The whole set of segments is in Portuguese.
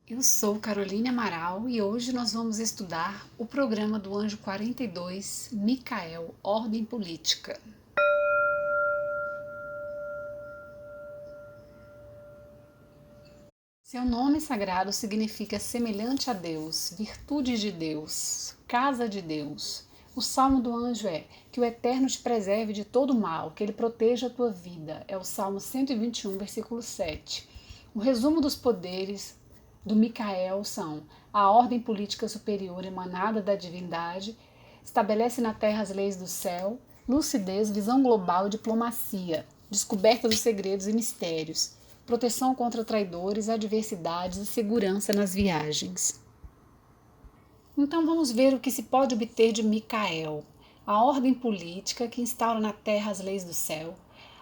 Eu sou Caroline Amaral e hoje nós vamos estudar o programa do Anjo 42, Micael, Ordem Política. Seu nome sagrado significa semelhante a Deus, virtude de Deus, casa de Deus. O salmo do anjo é: que o Eterno te preserve de todo mal, que ele proteja a tua vida. É o Salmo 121, versículo 7. O resumo dos poderes do Micael são: a ordem política superior emanada da divindade, estabelece na terra as leis do céu, lucidez, visão global e diplomacia, descoberta dos segredos e mistérios, proteção contra traidores, adversidades e segurança nas viagens. Então vamos ver o que se pode obter de Micael: a ordem política que instaura na terra as leis do céu,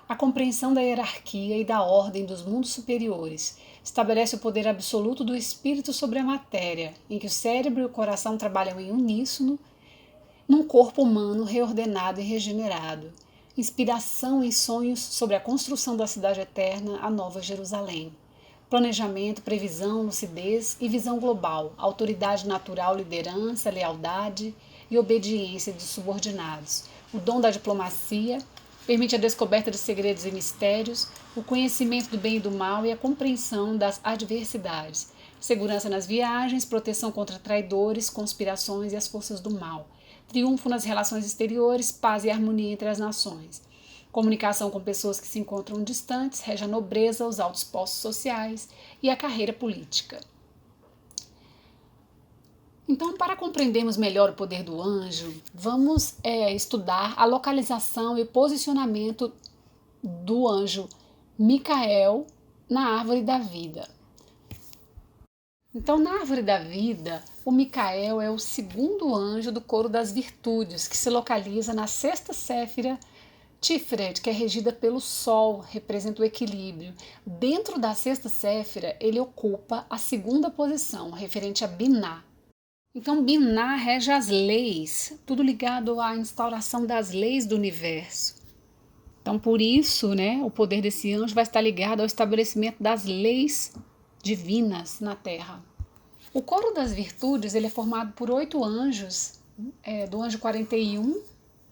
a compreensão da hierarquia e da ordem dos mundos superiores, estabelece o poder absoluto do espírito sobre a matéria, em que o cérebro e o coração trabalham em uníssono, num corpo humano reordenado e regenerado. Inspiração em sonhos sobre a construção da cidade eterna, a Nova Jerusalém. Planejamento, previsão, lucidez e visão global, autoridade natural, liderança, lealdade e obediência dos subordinados. O dom da diplomacia permite a descoberta de segredos e mistérios, o conhecimento do bem e do mal e a compreensão das adversidades. Segurança nas viagens, proteção contra traidores, conspirações e as forças do mal. Triunfo nas relações exteriores, paz e harmonia entre as nações. Comunicação com pessoas que se encontram distantes, rege a nobreza, os altos postos sociais e a carreira política. Então, para compreendermos melhor o poder do anjo, vamos estudar a localização e o posicionamento do anjo Micael na árvore da vida. Então, na árvore da vida, o Micael é o segundo anjo do coro das virtudes, que se localiza na sexta séfira Tiferet, que é regida pelo Sol, representa o equilíbrio. Dentro da sexta séfira, ele ocupa a segunda posição, referente a Biná. Então, Biná rege as leis, tudo ligado à instauração das leis do universo. Então, por isso, o poder desse anjo vai estar ligado ao estabelecimento das leis divinas na Terra. O coro das virtudes ele é formado por 8 anjos, do anjo 41,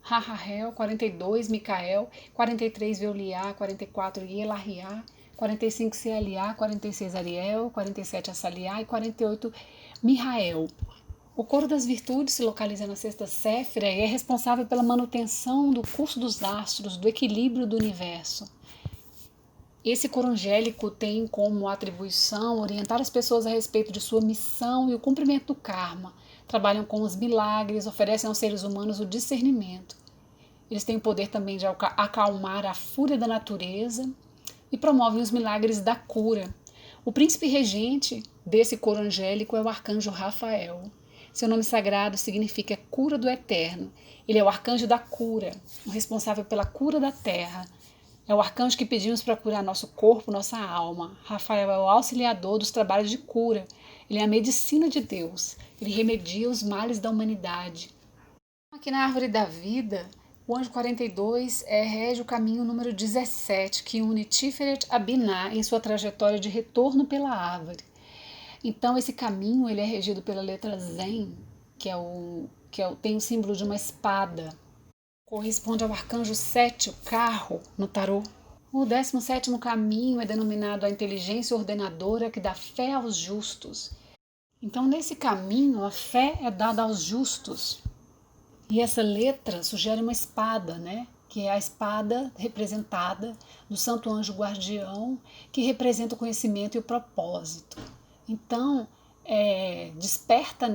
Rahahel, 42, Micael, 43, Veuliá, 44, Yelahiá, 45, Cealiá, 46, Ariel, 47, Assaliá e 48, Mihael. O coro das virtudes se localiza na sexta séfira e é responsável pela manutenção do curso dos astros, do equilíbrio do universo. Esse coro angélico tem como atribuição orientar as pessoas a respeito de sua missão e o cumprimento do karma. Trabalham com os milagres, oferecem aos seres humanos o discernimento. Eles têm o poder também de acalmar a fúria da natureza e promovem os milagres da cura. O príncipe regente desse coro angélico é o arcanjo Rafael. Seu nome sagrado significa cura do eterno. Ele é o arcanjo da cura, o responsável pela cura da terra. É o arcanjo que pedimos para curar nosso corpo, nossa alma. Rafael é o auxiliador dos trabalhos de cura. Ele é a medicina de Deus. Ele remedia os males da humanidade. Aqui na árvore da vida, o anjo 42 rege o caminho número 17, que une Tiferet a Biná em sua trajetória de retorno pela árvore. Então, esse caminho ele é regido pela letra Zen, tem o símbolo de uma espada. Corresponde ao arcanjo 7, o carro, no tarô. O 17º caminho é denominado a inteligência ordenadora que dá fé aos justos. Então, nesse caminho, a fé é dada aos justos. E essa letra sugere uma espada, que é a espada representada do Santo Anjo Guardião, que representa o conhecimento e o propósito. Então, desperta,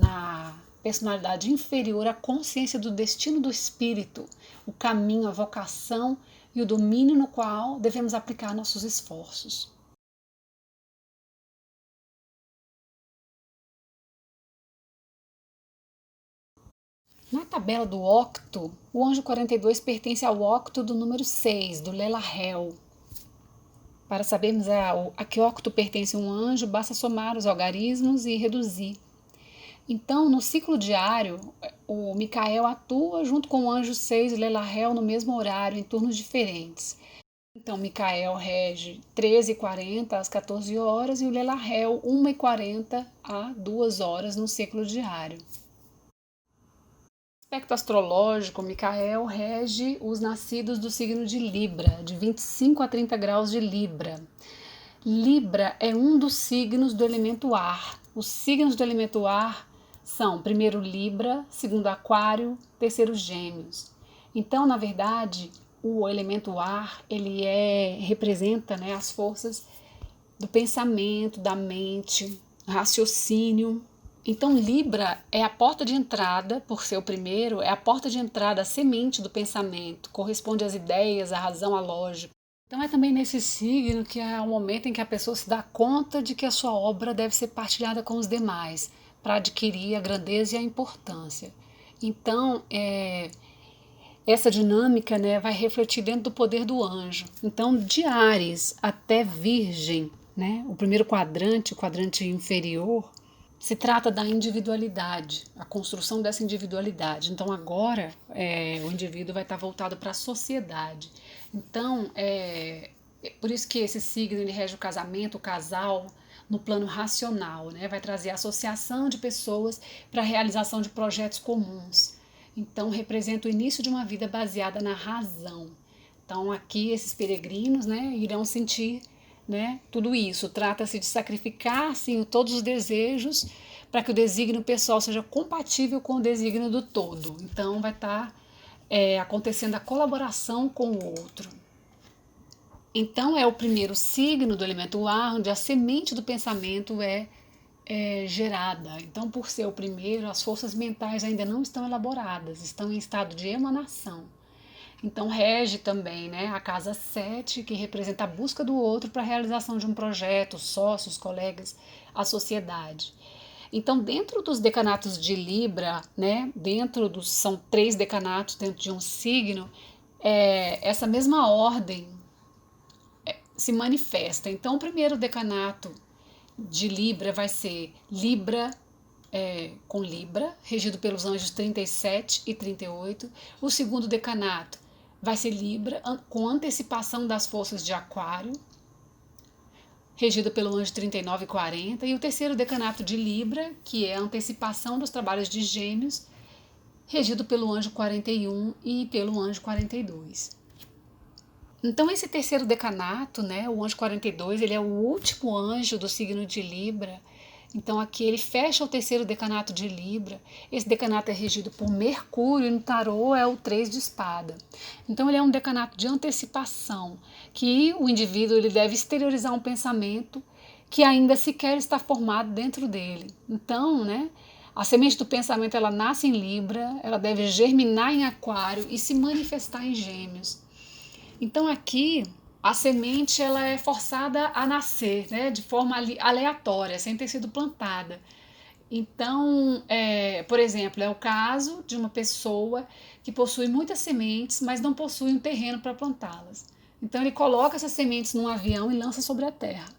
na personalidade inferior a consciência do destino do espírito, o caminho, a vocação e o domínio no qual devemos aplicar nossos esforços. Na tabela do octo, o anjo 42 pertence ao octo do número 6, do Lelahel. Para sabermos a que octo pertence um anjo, basta somar os algarismos e reduzir. Então, no ciclo diário, o Micael atua junto com o anjo 6 e Lelahel no mesmo horário, em turnos diferentes. Então, Micael rege 13h40 às 14 horas e o Lelarrel 1h40 a 2 horas no ciclo diário. Aspecto astrológico, Micael rege os nascidos do signo de Libra, de 25 a 30 graus de Libra. Libra é um dos signos do elemento ar. Os signos do elemento ar são primeiro Libra, segundo Aquário, terceiro Gêmeos. Então, na verdade, o elemento ar, ele representa, né, as forças do pensamento, da mente, raciocínio. Então, Libra é a porta de entrada, por ser o primeiro, é a porta de entrada, a semente do pensamento, corresponde às ideias, à razão, à lógica. Então, é também nesse signo que é o momento em que a pessoa se dá conta de que a sua obra deve ser partilhada com os demais, para adquirir a grandeza e a importância. Então, essa dinâmica, né, vai refletir dentro do poder do anjo. Então, de Áries até Virgem, né, o primeiro quadrante, o quadrante inferior, se trata da individualidade, a construção dessa individualidade. Então, agora, o indivíduo vai estar voltado para a sociedade. Então, por isso que esse signo ele rege o casamento, o casal, no plano racional, né? Vai trazer a associação de pessoas para a realização de projetos comuns. Então, representa o início de uma vida baseada na razão. Então, aqui, esses peregrinos, né, irão sentir, né, tudo isso. Trata-se de sacrificar, sim, todos os desejos para que o desígnio pessoal seja compatível com o desígnio do todo. Então, vai estar acontecendo a colaboração com o outro. Então, é o primeiro signo do elemento ar, onde a semente do pensamento é gerada. Então, por ser o primeiro, as forças mentais ainda não estão elaboradas, estão em estado de emanação. Então, rege também, né, a casa 7, que representa a busca do outro para a realização de um projeto, sócios, colegas, a sociedade. Então, dentro dos decanatos de Libra, né, são 3 decanatos dentro de um signo, essa mesma ordem se manifesta. Então, o primeiro decanato de Libra vai ser Libra com Libra, regido pelos anjos 37 e 38. O segundo decanato vai ser Libra, com antecipação das forças de Aquário, regido pelo anjo 39 e 40. E o terceiro decanato de Libra, que é a antecipação dos trabalhos de Gêmeos, regido pelo anjo 41 e pelo anjo 42. Então, esse terceiro decanato, né, o anjo 42, ele é o último anjo do signo de Libra. Então, aqui ele fecha o terceiro decanato de Libra. Esse decanato é regido por Mercúrio e no tarô é o 3 de espada. Então, ele é um decanato de antecipação, que o indivíduo ele deve exteriorizar um pensamento que ainda sequer está formado dentro dele. Então, né, a semente do pensamento ela nasce em Libra, ela deve germinar em Aquário e se manifestar em Gêmeos. Então aqui a semente ela é forçada a nascer, né, de forma aleatória, sem ter sido plantada. Então, por exemplo, é o caso de uma pessoa que possui muitas sementes, mas não possui um terreno para plantá-las. Então ele coloca essas sementes num avião e lança sobre a terra.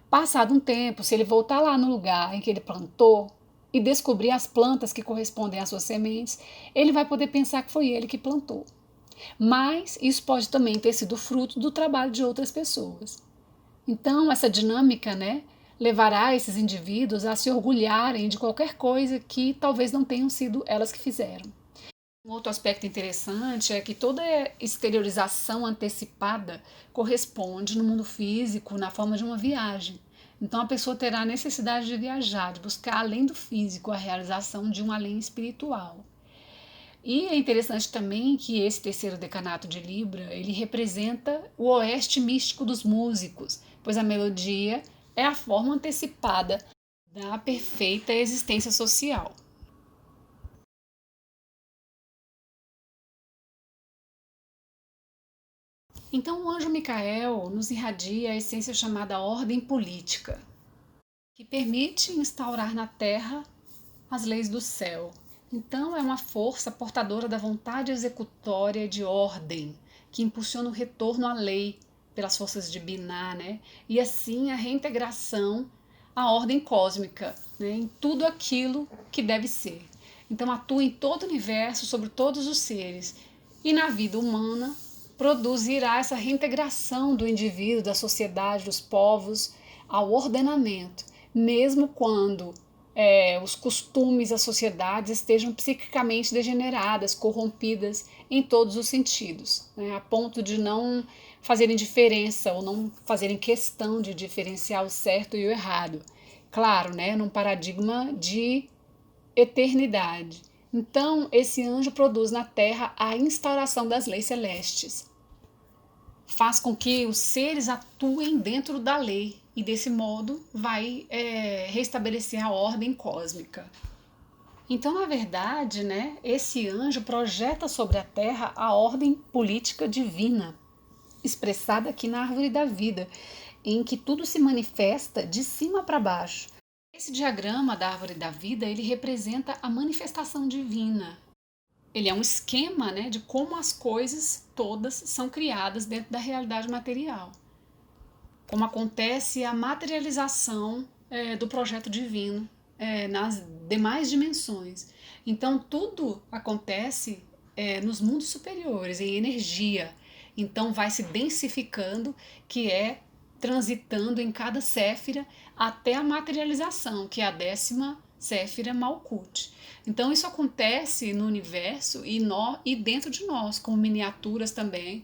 Passado um tempo, se ele voltar lá no lugar em que ele plantou e descobrir as plantas que correspondem às suas sementes, ele vai poder pensar que foi ele que plantou. Mas isso pode também ter sido fruto do trabalho de outras pessoas. Então, essa dinâmica, né, levará esses indivíduos a se orgulharem de qualquer coisa que talvez não tenham sido elas que fizeram. Um outro aspecto interessante é que toda exteriorização antecipada corresponde no mundo físico na forma de uma viagem. Então, a pessoa terá a necessidade de viajar, de buscar além do físico a realização de um além espiritual. E é interessante também que esse terceiro decanato de Libra, ele representa o oeste místico dos músicos, pois a melodia é a forma antecipada da perfeita existência social. Então o anjo Micael nos irradia a essência chamada ordem política, que permite instaurar na Terra as leis do céu. Então, é uma força portadora da vontade executória de ordem, que impulsiona o retorno à lei pelas forças de Binah, né? E assim a reintegração à ordem cósmica, né? Em tudo aquilo que deve ser. Então, atua em todo o universo, sobre todos os seres. E na vida humana, produzirá essa reintegração do indivíduo, da sociedade, dos povos ao ordenamento, mesmo quando os costumes, as sociedades estejam psiquicamente degeneradas, corrompidas em todos os sentidos, né, a ponto de não fazerem diferença ou não fazerem questão de diferenciar o certo e o errado. Claro, né, num paradigma de eternidade. Então, esse anjo produz na Terra a instauração das leis celestes. Faz com que os seres atuem dentro da lei e, desse modo, vai restabelecer a ordem cósmica. Então, na verdade, né, esse anjo projeta sobre a Terra a ordem política divina, expressada aqui na árvore da vida, em que tudo se manifesta de cima para baixo. Esse diagrama da árvore da vida, ele representa a manifestação divina. Ele é um esquema, né, de como as coisas todas são criadas dentro da realidade material. Como acontece a materialização do projeto divino nas demais dimensões. Então, tudo acontece nos mundos superiores, em energia. Então, vai se densificando, que é transitando em cada séfira até a materialização, que é a 10ª séfira Malkuth. Então isso acontece no universo e dentro de nós, como miniaturas também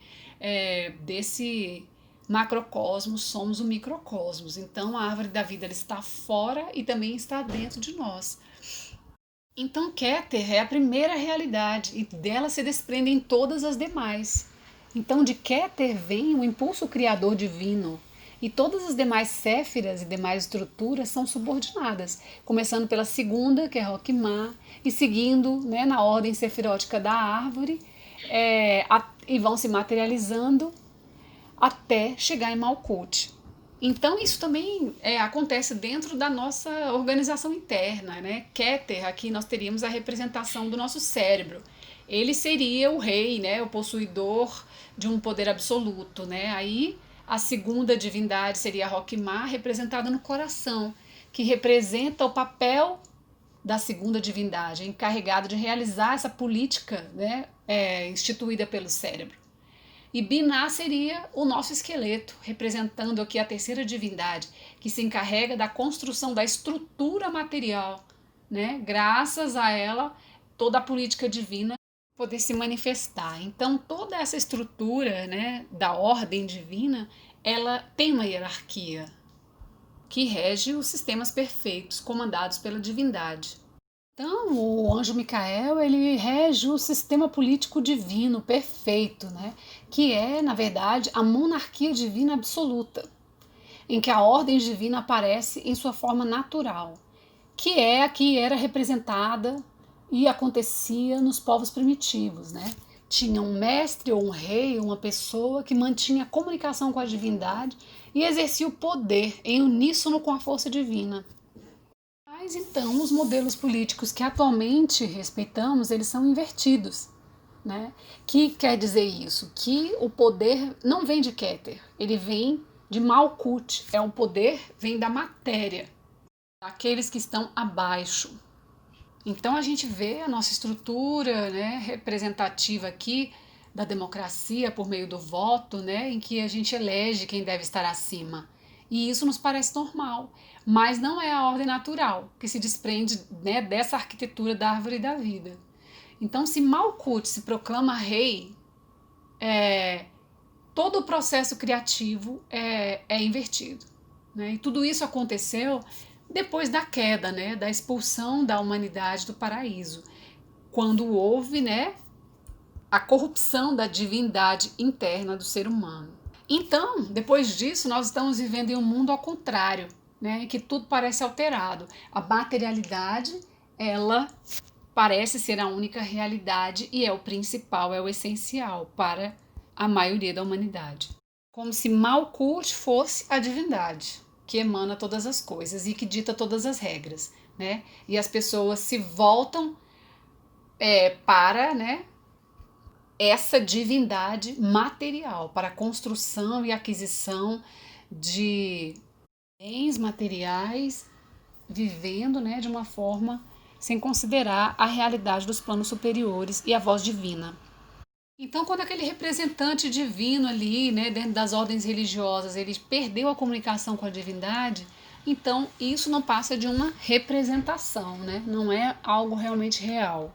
desse macrocosmos, somos o microcosmos. Então a árvore da vida ela está fora e também está dentro de nós. Então Keter é a primeira realidade e dela se desprendem todas as demais. Então de Keter vem o impulso criador divino, e todas as demais séfiras e demais estruturas são subordinadas, começando pela segunda, que é Roquimar, e seguindo, né, na ordem sefirótica da árvore, e vão se materializando até chegar em Malkuth. Então isso também acontece dentro da nossa organização interna, né? Keter, aqui nós teríamos a representação do nosso cérebro. Ele seria o rei, né, o possuidor de um poder absoluto, né? Aí a segunda divindade seria Roquimar, representada no coração, que representa o papel da segunda divindade, encarregado de realizar essa política, né, instituída pelo cérebro. E Binah seria o nosso esqueleto, representando aqui a terceira divindade, que se encarrega da construção da estrutura material, né? Graças a ela, toda a política divina poder se manifestar. Então, toda essa estrutura, né, da ordem divina, ela tem uma hierarquia que rege os sistemas perfeitos comandados pela divindade. Então, o anjo Micael, ele rege o sistema político divino perfeito, né? Que é, na verdade, a monarquia divina absoluta, em que a ordem divina aparece em sua forma natural, que é a que era representada e acontecia nos povos primitivos, né? Tinha um mestre ou um rei, uma pessoa que mantinha comunicação com a divindade e exercia o poder em uníssono com a força divina. Mas então os modelos políticos que atualmente respeitamos, eles são invertidos, né? Que quer dizer isso? Que o poder não vem de Keter, ele vem de Malkuth, o poder vem da matéria, daqueles que estão abaixo. Então a gente vê a nossa estrutura, né, representativa aqui da democracia por meio do voto, né, em que a gente elege quem deve estar acima. E isso nos parece normal, mas não é a ordem natural que se desprende, né, dessa arquitetura da árvore da vida. Então, se Malkuth se proclama rei, todo o processo criativo é invertido, né? E tudo isso aconteceu depois da queda, né, da expulsão da humanidade do paraíso, quando houve, né, a corrupção da divindade interna do ser humano. Então, depois disso, nós estamos vivendo em um mundo ao contrário, né, em que tudo parece alterado. A materialidade, ela parece ser a única realidade e é o principal, é o essencial para a maioria da humanidade. Como se Malkuth fosse a divindade que emana todas as coisas e que dita todas as regras, né? E as pessoas se voltam para, né, essa divindade material, para a construção e aquisição de bens materiais, vivendo, né, de uma forma sem considerar a realidade dos planos superiores e a voz divina. Então, quando aquele representante divino ali, né, dentro das ordens religiosas, ele perdeu a comunicação com a divindade, então isso não passa de uma representação, né? Não é algo realmente real.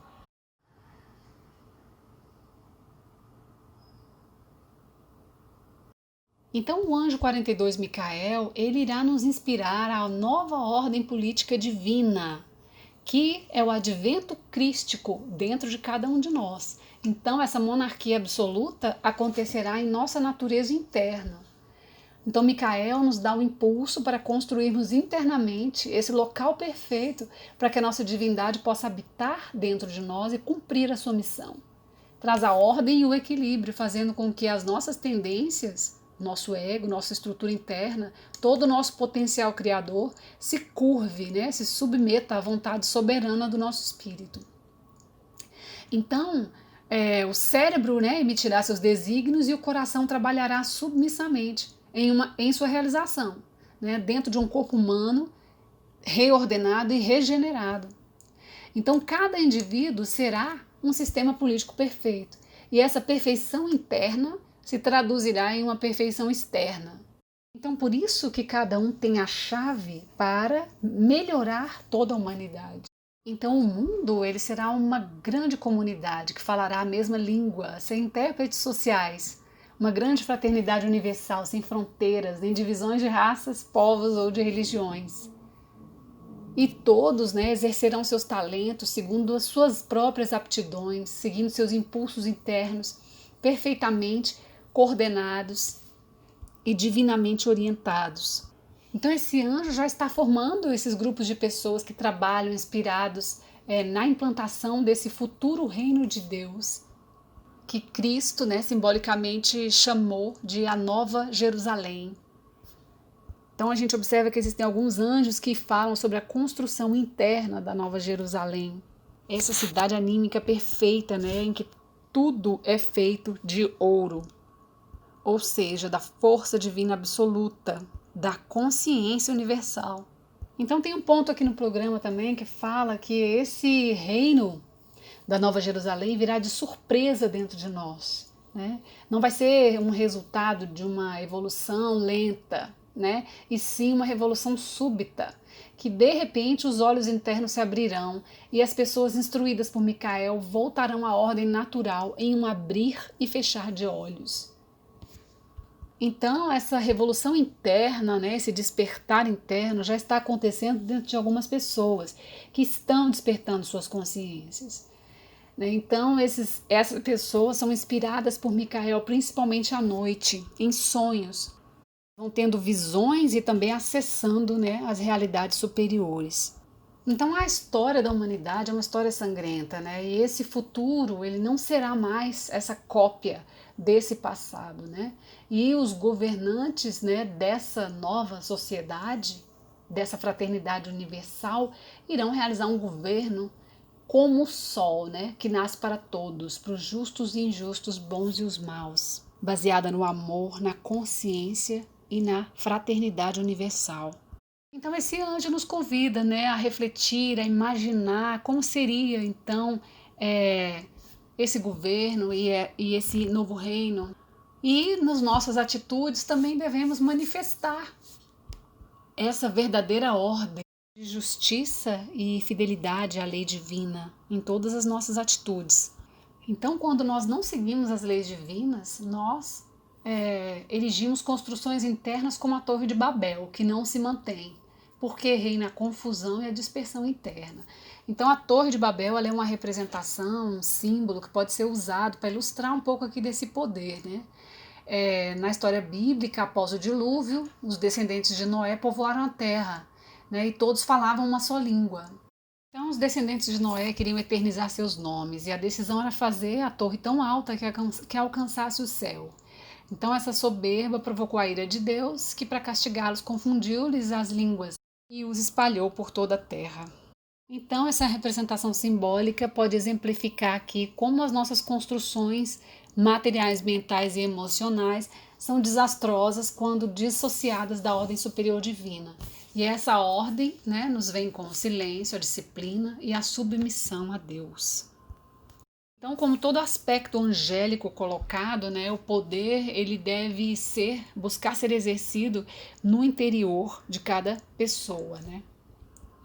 Então, o anjo 42 Micael, ele irá nos inspirar à nova ordem política divina, que é o advento crístico dentro de cada um de nós. Então, essa monarquia absoluta acontecerá em nossa natureza interna. Então, Micael nos dá o impulso para construirmos internamente esse local perfeito para que a nossa divindade possa habitar dentro de nós e cumprir a sua missão. Traz a ordem e o equilíbrio, fazendo com que as nossas tendências, nosso ego, nossa estrutura interna, todo o nosso potencial criador se curve, né? Se submeta à vontade soberana do nosso espírito. Então, o cérebro, né, emitirá seus desígnios e o coração trabalhará submissamente em sua realização, né, dentro de um corpo humano reordenado e regenerado. Então, cada indivíduo será um sistema político perfeito, e essa perfeição interna se traduzirá em uma perfeição externa. Então, por isso que cada um tem a chave para melhorar toda a humanidade. Então, o mundo ele será uma grande comunidade que falará a mesma língua, sem intérpretes sociais, uma grande fraternidade universal, sem fronteiras, nem divisões de raças, povos ou de religiões. E todos, né, exercerão seus talentos segundo as suas próprias aptidões, seguindo seus impulsos internos, perfeitamente coordenados e divinamente orientados. Então esse anjo já está formando esses grupos de pessoas que trabalham inspirados na implantação desse futuro reino de Deus, que Cristo, né, simbolicamente chamou de a Nova Jerusalém. Então a gente observa que existem alguns anjos que falam sobre a construção interna da Nova Jerusalém. Essa cidade anímica perfeita, né, em que tudo é feito de ouro, ou seja, da força divina absoluta, da consciência universal. Então tem um ponto aqui no programa também que fala que esse reino da Nova Jerusalém virá de surpresa dentro de nós, né? Não vai ser um resultado de uma evolução lenta, né? E sim uma revolução súbita, que de repente os olhos internos se abrirão e as pessoas instruídas por Micael voltarão à ordem natural em um abrir e fechar de olhos. Então, essa revolução interna, né, esse despertar interno já está acontecendo dentro de algumas pessoas que estão despertando suas consciências. Então, essas pessoas são inspiradas por Micael principalmente à noite, em sonhos. Vão tendo visões e também acessando, né, as realidades superiores. Então a história da humanidade é uma história sangrenta, né? E esse futuro ele não será mais essa cópia desse passado, né? E os governantes, né, dessa nova sociedade, dessa fraternidade universal, irão realizar um governo como o sol, né, que nasce para todos, para os justos e injustos, bons e os maus, baseada no amor, na consciência e na fraternidade universal. Então esse anjo nos convida, né, a refletir, a imaginar como seria então esse governo e esse novo reino. E nas nossas atitudes também devemos manifestar essa verdadeira ordem de justiça e fidelidade à lei divina em todas as nossas atitudes. Então, quando nós não seguimos as leis divinas, nós erigimos construções internas como a Torre de Babel, que não se mantém, porque reina a confusão e a dispersão interna. Então a Torre de Babel ela é uma representação, um símbolo que pode ser usado para ilustrar um pouco aqui desse poder, né? Na história bíblica, após o dilúvio, os descendentes de Noé povoaram a terra, né? E todos falavam uma só língua. Então os descendentes de Noé queriam eternizar seus nomes e a decisão era fazer a torre tão alta que alcançasse o céu. Então essa soberba provocou a ira de Deus, que para castigá-los confundiu-lhes as línguas e os espalhou por toda a terra. Então essa representação simbólica pode exemplificar aqui como as nossas construções materiais, mentais e emocionais são desastrosas quando dissociadas da ordem superior divina. E essa ordem, né, nos vem com o silêncio, a disciplina e a submissão a Deus. Então, como todo aspecto angélico colocado, né, o poder ele deve buscar ser exercido no interior de cada pessoa, né?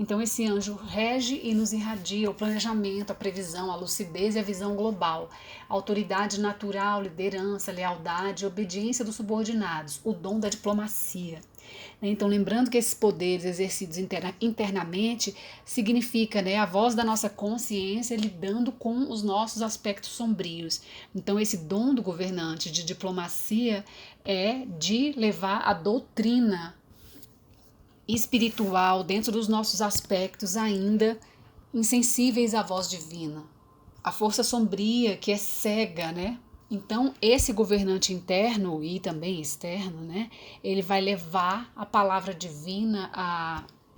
Então esse anjo rege e nos irradia o planejamento, a previsão, a lucidez e a visão global, a autoridade natural, liderança, lealdade, obediência dos subordinados, o dom da diplomacia. Então, lembrando que esses poderes exercidos internamente significa, né, a voz da nossa consciência lidando com os nossos aspectos sombrios. Então, esse dom do governante de diplomacia é de levar a doutrina espiritual dentro dos nossos aspectos ainda insensíveis à voz divina. A força sombria que é cega, né? Então, esse governante interno e também externo, né, ele vai levar a palavra divina,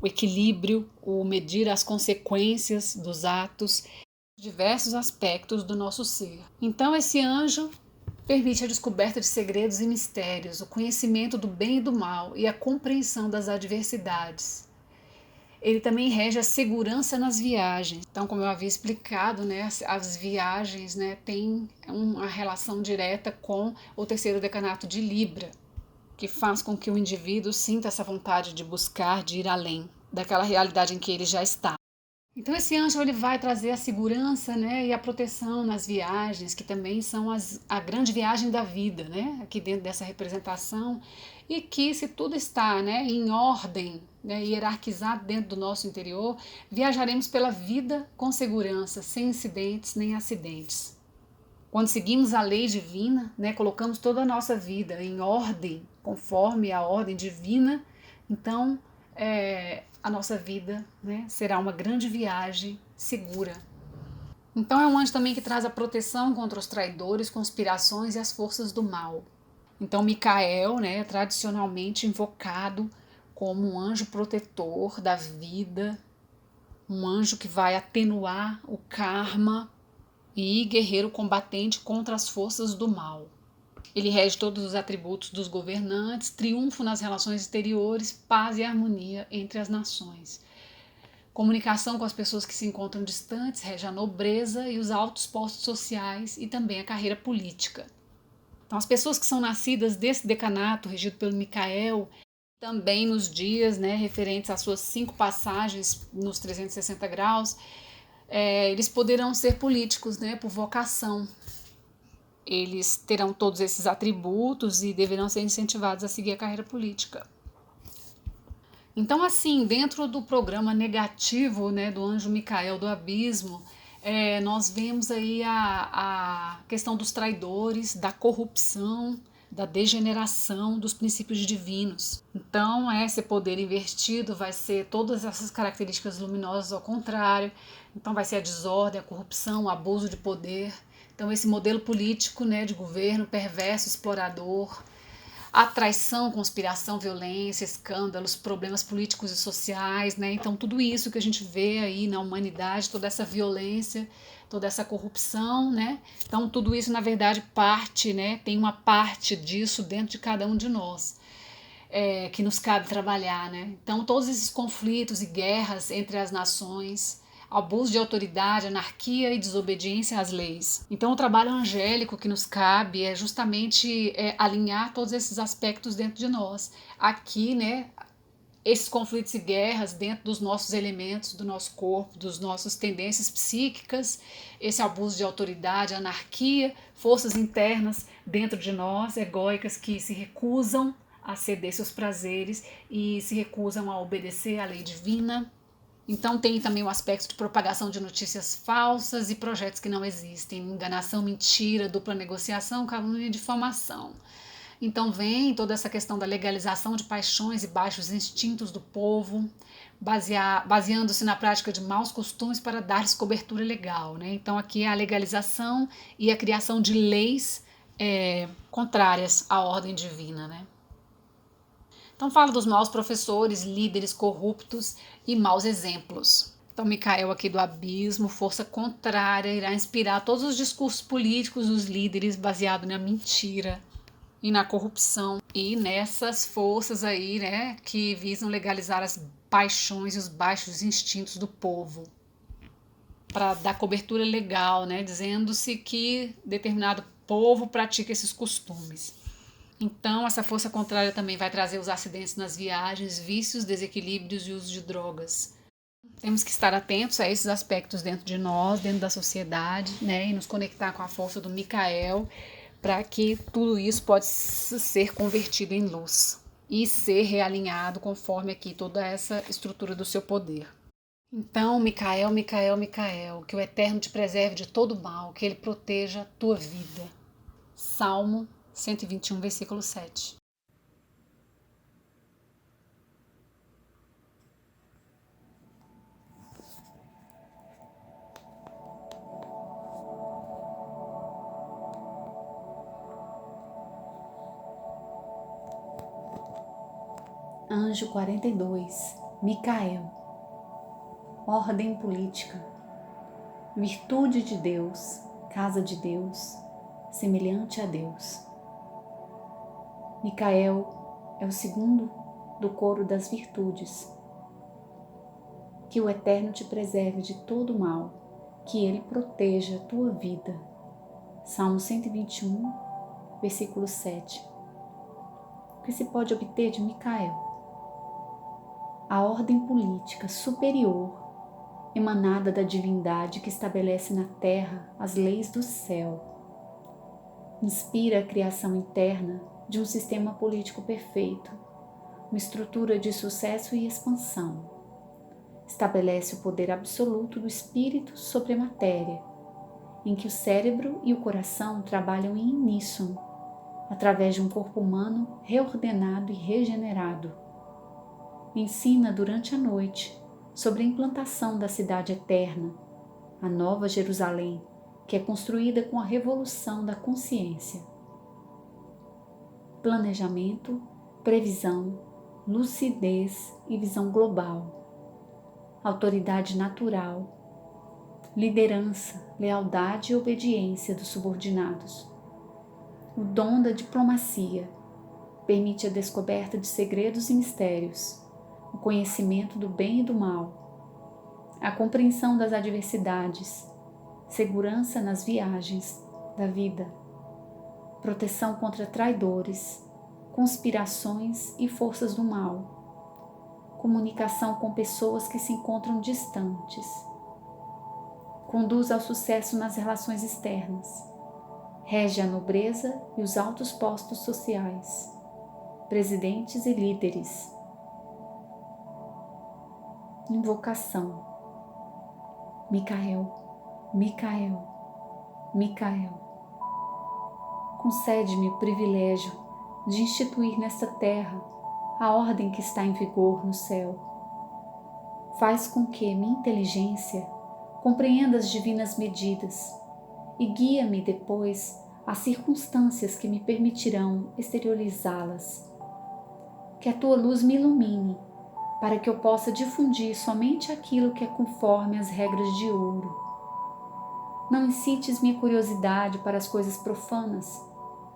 o equilíbrio, o medir as consequências dos atos, diversos aspectos do nosso ser. Então, esse anjo permite a descoberta de segredos e mistérios, o conhecimento do bem e do mal e a compreensão das adversidades. Ele também rege a segurança nas viagens. Então, como eu havia explicado, né, as viagens, né, têm uma relação direta com o terceiro decanato de Libra, que faz com que o indivíduo sinta essa vontade de buscar, de ir além daquela realidade em que ele já está. Então esse anjo ele vai trazer a segurança, né, e a proteção nas viagens, que também são a grande viagem da vida, né, aqui dentro dessa representação, e que se tudo está, né, em ordem, né, hierarquizado dentro do nosso interior, viajaremos pela vida com segurança, sem incidentes nem acidentes. Quando seguimos a lei divina, né, colocamos toda a nossa vida em ordem, conforme a ordem divina, então a nossa vida, né, será uma grande viagem segura. Então é um anjo também que traz a proteção contra os traidores, conspirações e as forças do mal. Então Micael, né, é tradicionalmente invocado como um anjo protetor da vida, um anjo que vai atenuar o karma e guerreiro combatente contra as forças do mal. Ele rege todos os atributos dos governantes, triunfo nas relações exteriores, paz e harmonia entre as nações. Comunicação com as pessoas que se encontram distantes, rege a nobreza e os altos postos sociais e também a carreira política. Então, as pessoas que são nascidas desse decanato, regido pelo Micael, também nos dias, né, referentes às suas 5 passagens nos 360 graus, eles poderão ser políticos, né, por vocação. Eles terão todos esses atributos e deverão ser incentivados a seguir a carreira política. Então, assim, dentro do programa negativo, né, do anjo Micael do abismo, nós vemos aí a questão dos traidores, da corrupção, da degeneração dos princípios divinos. Então, esse poder invertido vai ser todas essas características luminosas ao contrário. Então, vai ser a desordem, a corrupção, o abuso de poder. Então, esse modelo político, né, de governo perverso, explorador, a traição, conspiração, violência, escândalos, problemas políticos e sociais, né? Então tudo isso que a gente vê aí na humanidade, toda essa violência, toda essa corrupção, né? Então tudo isso na verdade parte, né? Tem uma parte disso dentro de cada um de nós. Que nos cabe trabalhar, né? Então todos esses conflitos e guerras entre as nações, abuso de autoridade, anarquia e desobediência às leis. Então o trabalho angélico que nos cabe é justamente alinhar todos esses aspectos dentro de nós. Aqui, né, esses conflitos e guerras dentro dos nossos elementos, do nosso corpo, dos nossas tendências psíquicas, esse abuso de autoridade, anarquia, forças internas dentro de nós, egóicas, que se recusam a ceder seus prazeres e se recusam a obedecer à lei divina. Então tem também o aspecto de propagação de notícias falsas e projetos que não existem, enganação, mentira, dupla negociação, calúnia e difamação. Então vem toda essa questão da legalização de paixões e baixos instintos do povo, baseando-se na prática de maus costumes para dar-lhes cobertura legal, né? Então aqui é a legalização e a criação de leis contrárias à ordem divina, né? Então fala dos maus professores, líderes corruptos e maus exemplos. Então Micael aqui do abismo, força contrária, irá inspirar todos os discursos políticos dos líderes baseado na mentira e na corrupção e nessas forças aí, né, que visam legalizar as paixões e os baixos instintos do povo. para dar cobertura legal, né? Dizendo-se que determinado povo pratica esses costumes. Então, essa força contrária também vai trazer os acidentes nas viagens, vícios, desequilíbrios e uso de drogas. Temos que estar atentos a esses aspectos dentro de nós, dentro da sociedade, né? E nos conectar com a força do Micael para que tudo isso possa ser convertido em luz e ser realinhado conforme aqui toda essa estrutura do seu poder. Então, Micael, Micael, Micael, que o Eterno te preserve de todo mal, que ele proteja a tua vida. Salmo 121, versículo 7. Anjo 42, Micael. Ordem política. Virtude de Deus, casa de Deus, semelhante a Deus. Micael é o segundo do coro das virtudes. Que o Eterno te preserve de todo mal, que ele proteja a tua vida. Salmo 121, versículo 7. O que se pode obter de Micael? A ordem política superior, emanada da divindade que estabelece na terra as leis do céu. Inspira a criação interna de um sistema político perfeito, uma estrutura de sucesso e expansão. Estabelece o poder absoluto do espírito sobre a matéria, em que o cérebro e o coração trabalham em uníssono, através de um corpo humano reordenado e regenerado. Ensina durante a noite sobre a implantação da cidade eterna, a Nova Jerusalém, que é construída com a revolução da consciência. Planejamento, previsão, lucidez e visão global. Autoridade natural, liderança, lealdade e obediência dos subordinados. O dom da diplomacia permite a descoberta de segredos e mistérios, o conhecimento do bem e do mal, a compreensão das adversidades, segurança nas viagens da vida, proteção contra traidores, conspirações e forças do mal, comunicação com pessoas que se encontram distantes, conduz ao sucesso nas relações externas, rege a nobreza e os altos postos sociais, presidentes e líderes. Invocação. Micael, Micael, Micael. Concede-me o privilégio de instituir nesta terra a ordem que está em vigor no céu. Faz com que minha inteligência compreenda as divinas medidas e guia-me depois às circunstâncias que me permitirão exteriorizá-las. Que a tua luz me ilumine, para que eu possa difundir somente aquilo que é conforme às regras de ouro. Não incites minha curiosidade para as coisas profanas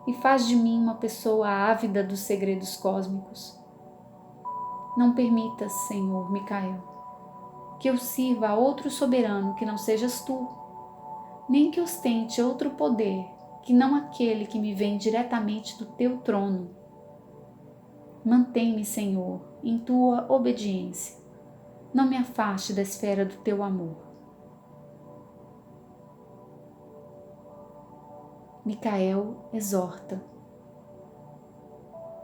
e faz de mim uma pessoa ávida dos segredos cósmicos. Não permitas, Senhor Micael, que eu sirva a outro soberano que não sejas tu, nem que ostente outro poder que não aquele que me vem diretamente do teu trono. Mantém-me, Senhor, em tua obediência. Não me afaste da esfera do teu amor. Micael exorta.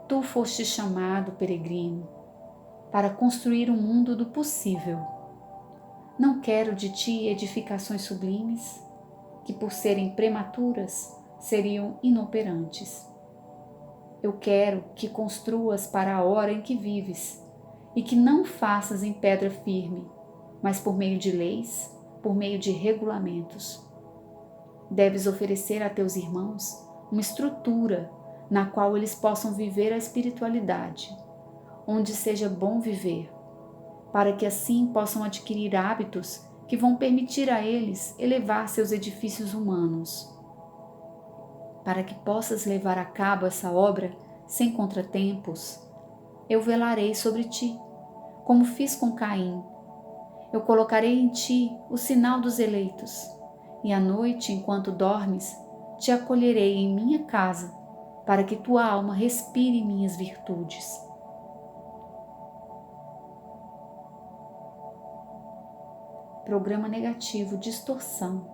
Tu foste chamado, peregrino, para construir um mundo do possível. Não quero de ti edificações sublimes, que por serem prematuras seriam inoperantes. Eu quero que construas para a hora em que vives e que não faças em pedra firme, mas por meio de leis, por meio de regulamentos. Deves oferecer a teus irmãos uma estrutura na qual eles possam viver a espiritualidade, onde seja bom viver, para que assim possam adquirir hábitos que vão permitir a eles elevar seus edifícios humanos. Para que possas levar a cabo essa obra sem contratempos, eu velarei sobre ti, como fiz com Caim. Eu colocarei em ti o sinal dos eleitos, e à noite, enquanto dormes, te acolherei em minha casa, para que tua alma respire minhas virtudes. Programa negativo, distorção,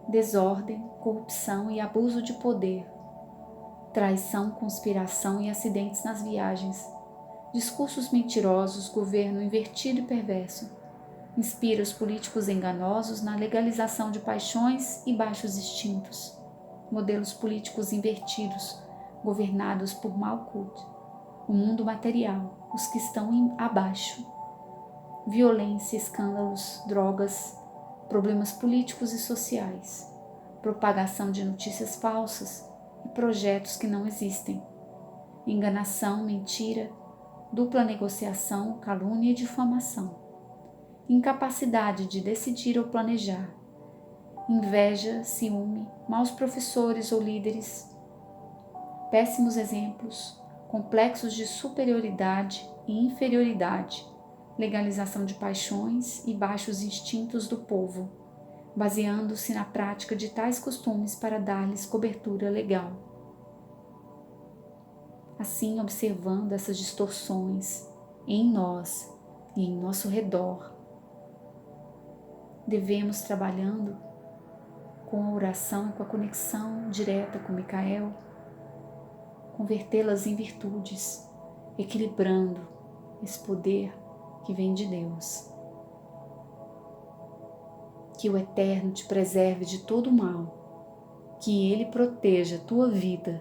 desordem, corrupção e abuso de poder, traição, conspiração e acidentes nas viagens, discursos mentirosos, governo invertido e perverso, inspira os políticos enganosos na legalização de paixões e baixos instintos, modelos políticos invertidos, governados por Malkuth, o mundo material, os que estão abaixo, violência, escândalos, drogas, problemas políticos e sociais, propagação de notícias falsas e projetos que não existem, enganação, mentira, dupla negociação, calúnia e difamação, incapacidade de decidir ou planejar, inveja, ciúme, maus professores ou líderes, péssimos exemplos, complexos de superioridade e inferioridade, legalização de paixões e baixos instintos do povo, baseando-se na prática de tais costumes para dar-lhes cobertura legal. Assim, observando essas distorções em nós e em nosso redor, devemos, trabalhando com a oração e com a conexão direta com Micael, convertê-las em virtudes, equilibrando esse poder que vem de Deus. Que o Eterno te preserve de todo o mal, que Ele proteja a tua vida